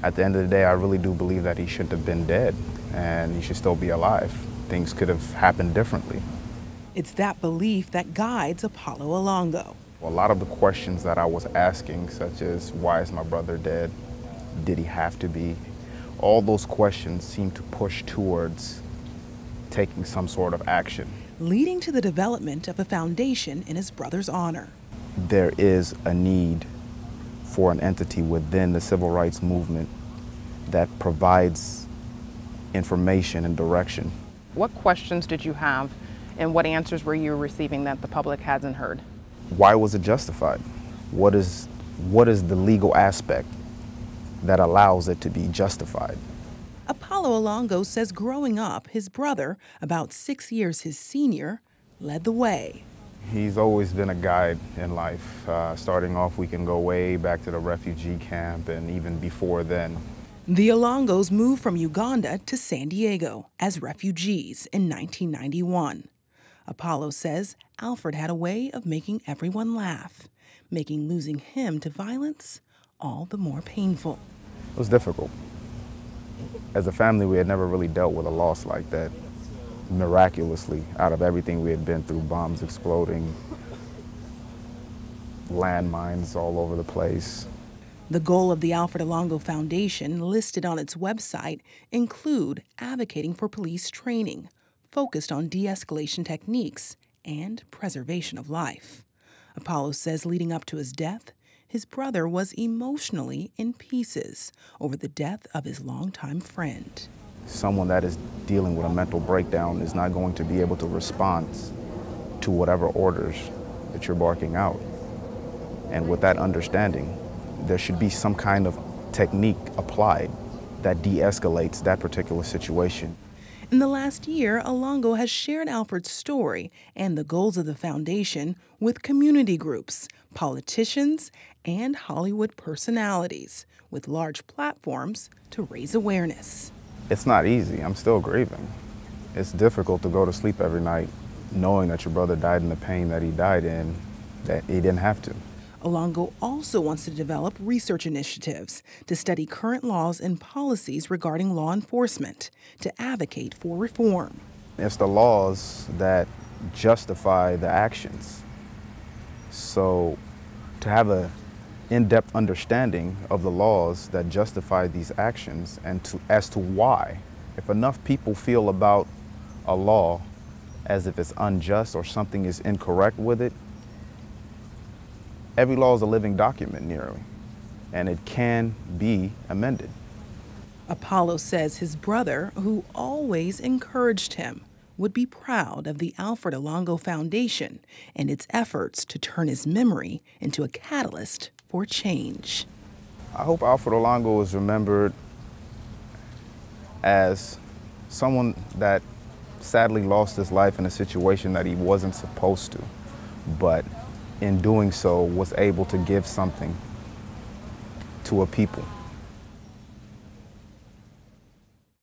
At the end of the day, I really do believe that he shouldn't have been dead and he should still be alive. Things could have happened differently. It's that belief that guides Apollo Olango. A lot of the questions that I was asking, such as why is my brother dead? Did he have to be? All those questions seem to push towards taking some sort of action, Leading to the development of a foundation in his brother's honor. There is a need for an entity within the civil rights movement that provides information and direction. What questions did you have and what answers were you receiving that the public hasn't heard? Why was it justified? What is the legal aspect that allows it to be justified? Apollo Olango says growing up, his brother, about 6 years his senior, led the way. He's always been a guide in life. Starting off, we can go way back to the refugee camp and even before then. The Olangos moved from Uganda to San Diego as refugees in 1991. Apollo says Alfred had a way of making everyone laugh, making losing him to violence all the more painful. It was difficult. As a family, we had never really dealt with a loss like that. Miraculously, out of everything we had been through, bombs exploding, landmines all over the place. The goal of the Alfred Olango Foundation, listed on its website, include advocating for police training, focused on de-escalation techniques and preservation of life. Apollo says leading up to his death, his brother was emotionally in pieces over the death of his longtime friend. Someone that is dealing with a mental breakdown is not going to be able to respond to whatever orders that you're barking out. And with that understanding, there should be some kind of technique applied that de-escalates that particular situation. In the last year, Olango has shared Alfred's story and the goals of the foundation with community groups, politicians, and Hollywood personalities, with large platforms to raise awareness. It's not easy. I'm still grieving. It's difficult to go to sleep every night knowing that your brother died in the pain that he died in, that he didn't have to. Olango also wants to develop research initiatives to study current laws and policies regarding law enforcement, to advocate for reform. It's the laws that justify the actions. So to have an in-depth understanding of the laws that justify these actions and as to why, if enough people feel about a law as if it's unjust or something is incorrect with it, every law is a living document nearly, and it can be amended. Apollo says his brother, who always encouraged him, would be proud of the Alfred Olango Foundation and its efforts to turn his memory into a catalyst for change. I hope Alfred Olango is remembered as someone that sadly lost his life in a situation that he wasn't supposed to, but in doing so was able to give something to a people.